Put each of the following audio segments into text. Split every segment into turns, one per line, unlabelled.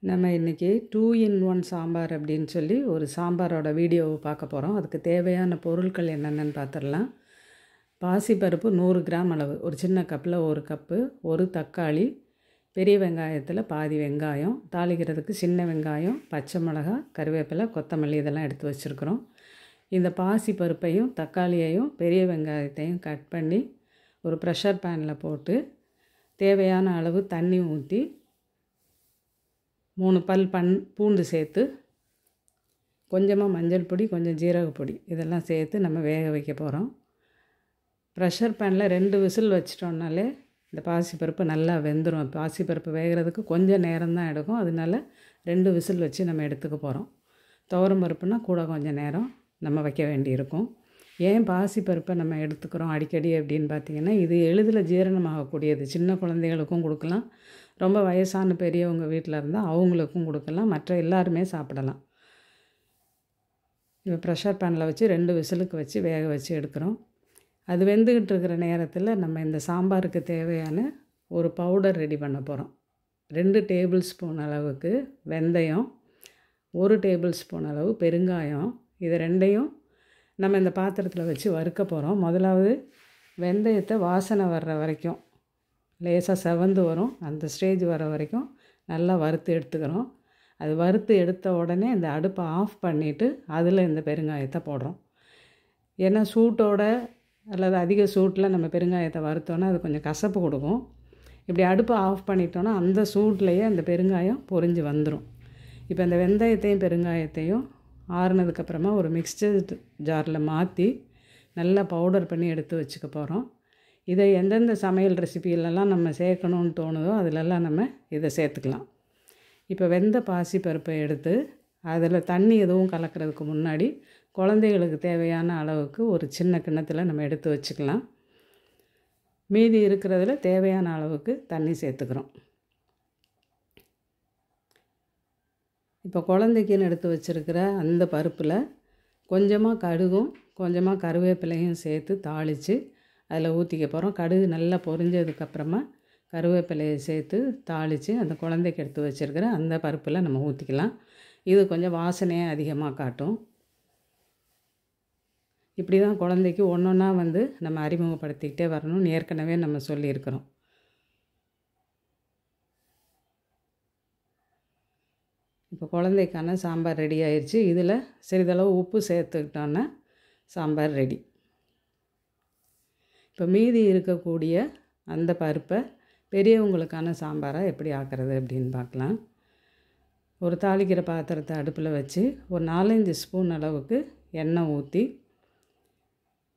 நம்ம இன்றைக்கி 2 in 1 சாம்பார் அப்படின்னு சொல்லி ஒரு சாம்பாரோட வீடியோவை பார்க்க போகிறோம். அதுக்கு தேவையான பொருட்கள் என்னென்னு பார்த்துடலாம். பாசிப்பருப்பு 100 கிராம் அளவு, ஒரு சின்ன கப்பில் 1 கப்பு, ஒரு தக்காளி, பெரிய வெங்காயத்தில் பாதி வெங்காயம், தாளிக்கிறதுக்கு சின்ன வெங்காயம், பச்சை மிளகாய், கருவேப்பிலை, கொத்தமல்லி இதெல்லாம் எடுத்து வச்சுருக்குறோம். இந்த பாசிப்பருப்பையும் தக்காளியையும் பெரிய வெங்காயத்தையும் கட் பண்ணி ஒரு ப்ரெஷர் பேனில் போட்டு தேவையான அளவு தண்ணி ஊற்றி 3 பல் பூண்டு சேர்த்து கொஞ்சமாக மஞ்சள் பொடி, கொஞ்சம் ஜீரகப்பொடி இதெல்லாம் சேர்த்து நம்ம வேக வைக்க போகிறோம். ப்ரெஷர் பேனில் 2 விசில் வச்சிட்டோம்னாலே இந்த பாசிப்பருப்பு நல்லா வெந்துடும். பாசிப்பருப்பு வேகிறதுக்கு கொஞ்சம் நேரம் தான் எடுக்கும், அதனால 2 விசில் வச்சு நம்ம எடுத்துக்க போகிறோம். துவரம் பருப்புனா கூட கொஞ்சம் நேரம் நம்ம வைக்க வேண்டியிருக்கும். ஏன் பாசிப்பருப்பை நம்ம எடுத்துக்கிறோம் அடிக்கடி அப்படின்னு பார்த்திங்கன்னா, இது எளிதில் ஜீரணமாகக்கூடியது. சின்ன குழந்தைகளுக்கும் கொடுக்கலாம், ரொம்ப வயசான பெரியவங்க வீட்டில் இருந்தால் அவங்களுக்கும் கொடுக்கலாம், மற்ற எல்லாருமே சாப்பிடலாம். இப்போ ப்ரெஷர் பேனில் வச்சு 2 விசிலுக்கு வச்சு வேக வச்சு எடுக்கிறோம். அது வெந்துக்கிட்டு இருக்கிற நேரத்தில் நம்ம இந்த சாம்பாருக்கு தேவையான ஒரு பவுடர் ரெடி பண்ண போகிறோம். 2 டேபிள் ஸ்பூன் அளவுக்கு வெந்தயம், 1 டேபிள் ஸ்பூன் அளவு பெருங்காயம், இது ரெண்டையும் நம்ம இந்த பாத்திரத்தில் வச்சு வறுக்க போகிறோம். முதலாவது வெந்தயத்தை வாசனை வர்ற வரைக்கும், லேசாக செவந்து வரும் அந்த ஸ்டேஜ் வர வரைக்கும் நல்லா வறுத்து எடுத்துக்கிறோம். அது வறுத்து எடுத்த உடனே இந்த அடுப்பை ஆஃப் பண்ணிவிட்டு அதில் இந்த பெருங்காயத்தை போடுறோம். ஏன்னா சூட்டோட அல்லது அதிக சூட்டில் நம்ம பெருங்காயத்தை வறுத்தோன்னா அது கொஞ்சம் கசப்பு கொடுக்கும். இப்படி அடுப்பை ஆஃப் பண்ணிட்டோன்னா அந்த சூட்லேயே அந்த பெருங்காயம் பொரிஞ்சு வந்துடும். இப்போ இந்த வெந்தயத்தையும் பெருங்காயத்தையும் ஆறுனதுக்கப்புறமா ஒரு மிக்சர் ஜாரில் மாற்றி நல்லா பவுடர் பண்ணி எடுத்து வச்சுக்க போகிறோம். இதை எந்தெந்த சமையல் ரெசிபியிலலாம் நம்ம சேர்க்கணுன்னு தோணுதோ அதிலெல்லாம் நம்ம இதை சேர்த்துக்கலாம். இப்போ வெந்த பாசிப்பருப்பை எடுத்து அதில் தண்ணி எதுவும் கலக்கிறதுக்கு முன்னாடி குழந்தைகளுக்கு தேவையான அளவுக்கு ஒரு சின்ன கிண்ணத்தில் நம்ம எடுத்து வச்சுக்கலாம். மீதி இருக்கிறதுல தேவையான அளவுக்கு தண்ணி சேர்த்துக்கிறோம். இப்போ குழந்தைக்குன்னு எடுத்து வச்சுருக்கிற அந்த பருப்பில் கொஞ்சமாக கடுகும் கொஞ்சமாக கருவேப்பிலையும் சேர்த்து தாளித்து அதில் ஊற்றிக்க போகிறோம். கடுகு நல்லா பொரிஞ்சதுக்கப்புறமா கருவேப்பிலையை சேர்த்து தாளித்து அந்த குழந்தைக்கு எடுத்து வச்சுருக்கிற அந்த பருப்பில் நம்ம ஊற்றிக்கலாம். இது கொஞ்சம் வாசனையை அதிகமாக காட்டும். இப்படி தான் குழந்தைக்கு ஒன்றொன்னா நம்ம அறிமுகப்படுத்திக்கிட்டே வரணும்னு ஏற்கனவே நம்ம சொல்லியிருக்கிறோம். இப்போ குழந்தைக்கான சாம்பார் ரெடி ஆயிடுச்சு. இதில் சிறிதளவு உப்பு சேர்த்துக்கிட்டோன்னா சாம்பார் ரெடி. இப்போ மீதி இருக்கக்கூடிய அந்த பருப்பை பெரியவங்களுக்கான சாம்பாராக எப்படி ஆக்கிறது அப்படின்னு பார்க்கலாம். ஒரு தாளிக்கிற பாத்திரத்தை அடுப்பில் வச்சு ஒரு 4-5 ஸ்பூன் அளவுக்கு எண்ணெய் ஊற்றி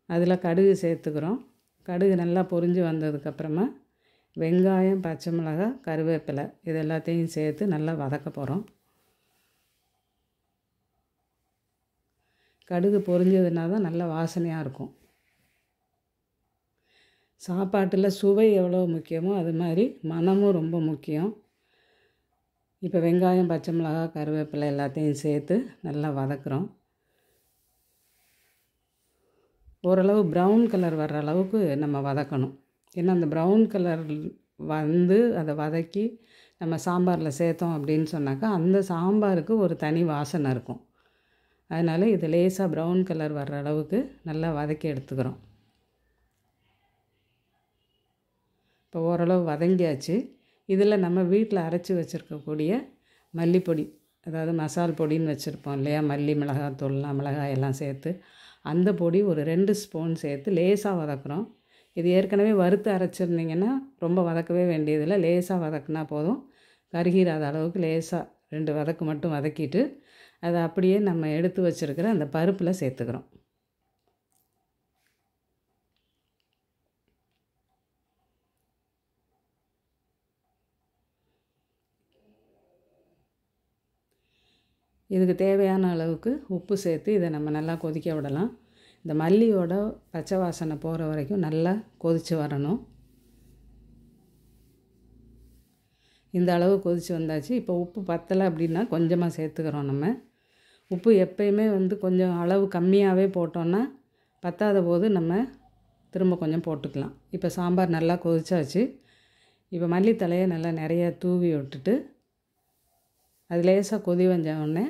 அதில் கடுகு சேர்த்துக்கிறோம். கடுகு நல்லா பொரிஞ்சு வந்ததுக்கப்புறமா வெங்காயம், பச்சை மிளகாய், கருவேப்பிலை இது எல்லாத்தையும் சேர்த்து நல்லா வதக்க போகிறோம். கடுகு பொரிஞ்சதுனா தான் நல்ல வாசனையாக இருக்கும். சாப்பாட்டில் சுவை எவ்வளோ முக்கியமோ அது மாதிரி மணமும் ரொம்ப முக்கியம். இப்போ வெங்காயம், பச்சை மிளகாய், கருவேப்பிலை எல்லாத்தையும் சேர்த்து நல்லா வதக்குறோம். ஓரளவு ப்ரௌன் கலர் வர்ற அளவுக்கு நம்ம வதக்கணும். ஏன்னா அந்த ப்ரௌன் கலர் அதை வதக்கி நம்ம சாம்பாரில் சேர்த்தோம் அப்படின்னு சொன்னாக்கா அந்த சாம்பாருக்கு ஒரு தனி வாசனை இருக்கும். அதனால் இது லேசாக ப்ரௌன் கலர் வர்ற அளவுக்கு நல்லா வதக்கி எடுத்துக்கிறோம். இப்போ ஓரளவு வதங்கியாச்சு. இதில் நம்ம வீட்டில் அரைச்சி வச்சுருக்கக்கூடிய மல்லிப்பொடி, அதாவது மசால் பொடின்னு வச்சுருப்போம் இல்லையா, மல்லி, மிளகாத்தூள்லாம், மிளகாயெல்லாம் சேர்த்து அந்த பொடி ஒரு 2 ஸ்பூன் சேர்த்து லேசாக வதக்குறோம். இது ஏற்கனவே வறுத்து அரைச்சிருந்திங்கன்னா ரொம்ப வதக்கவே வேண்டியதில்லை, லேசாக வதக்குனா போதும். கருகிராத அளவுக்கு லேசாக 2 வதக்கு மட்டும் வதக்கிட்டு அதை அப்படியே நம்ம எடுத்து வச்சுருக்கிற அந்த பருப்பில் சேர்த்துக்கிறோம். இதுக்கு தேவையான அளவுக்கு உப்பு சேர்த்து இதை நம்ம நல்லா கொதிக்க விடலாம். இந்த மல்லியோட பச்சை வாசனை போகிற வரைக்கும் நல்லா கொதித்து வரணும். இந்த அளவு கொதித்து வந்தாச்சு. இப்போ உப்பு பத்தலை அப்படின்னா கொஞ்சமாக சேர்த்துக்கிறோம். நம்ம உப்பு எப்பயுமே கொஞ்சம் அளவு கம்மியாகவே போட்டோன்னா பத்தாத போது நம்ம திரும்ப கொஞ்சம் போட்டுக்கலாம். இப்போ சாம்பார் நல்லா கொதிச்சாச்சு. இப்போ மல்லித்தலையை நல்லா நிறைய தூவி விட்டுட்டு அது லேசாக கொதி வந்த உடனே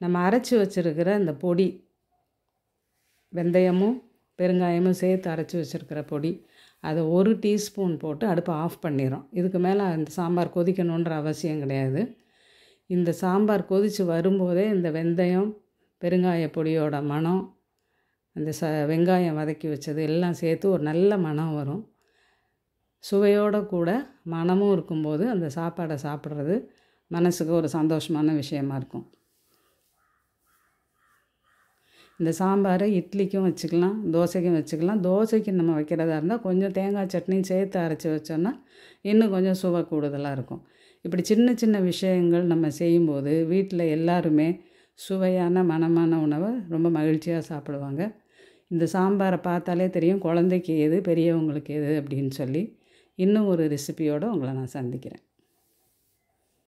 நம்ம அரைச்சி வச்சுருக்கிற அந்த பொடி, வெந்தயமும் பெருங்காயமும் சேர்த்து அரைச்சி வச்சுருக்கிற பொடி, அதை 1 டீஸ்பூன் போட்டு அடுப்பை ஆஃப் பண்ணிடுறோம். இதுக்கு மேலே அந்த சாம்பார் கொதிக்கணுன்ற அவசியம் கிடையாது. இந்த சாம்பார் கொதித்து வரும்போதே இந்த வெந்தயம் பெருங்காய பொடியோட மணம், அந்த வெங்காயம் வதக்கி வச்சது எல்லாம் சேர்த்து ஒரு நல்ல மணம் வரும். சுவையோடு கூட மணமும் இருக்கும்போது அந்த சாப்பாடை சாப்பிட்றது மனசுக்கு ஒரு சந்தோஷமான விஷயமா இருக்கும். இந்த சாம்பாரை இட்லிக்கும் வச்சுக்கலாம், தோசைக்கும் வச்சுக்கலாம். தோசைக்கு நம்ம வைக்கிறதா இருந்தால் கொஞ்சம் தேங்காய் சட்னியும் சேர்த்து அரைச்சி வச்சோன்னா இன்னும் கொஞ்சம் சுவை கூடுதலாக இருக்கும். இப்படி சின்ன சின்ன விஷயங்கள் நம்ம செய்யும்போது வீட்டில் எல்லாருமே சுவையான மணமான உணவை ரொம்ப மகிழ்ச்சியாக சாப்பிடுவாங்க. இந்த சாம்பாரை பார்த்தாலே தெரியும் குழந்தைக்கு எது பெரியவங்களுக்கு எது அப்படின்னு சொல்லி. இன்னும் ஒரு ரெசிபியோடு உங்களை நான் சந்திக்கிறேன்.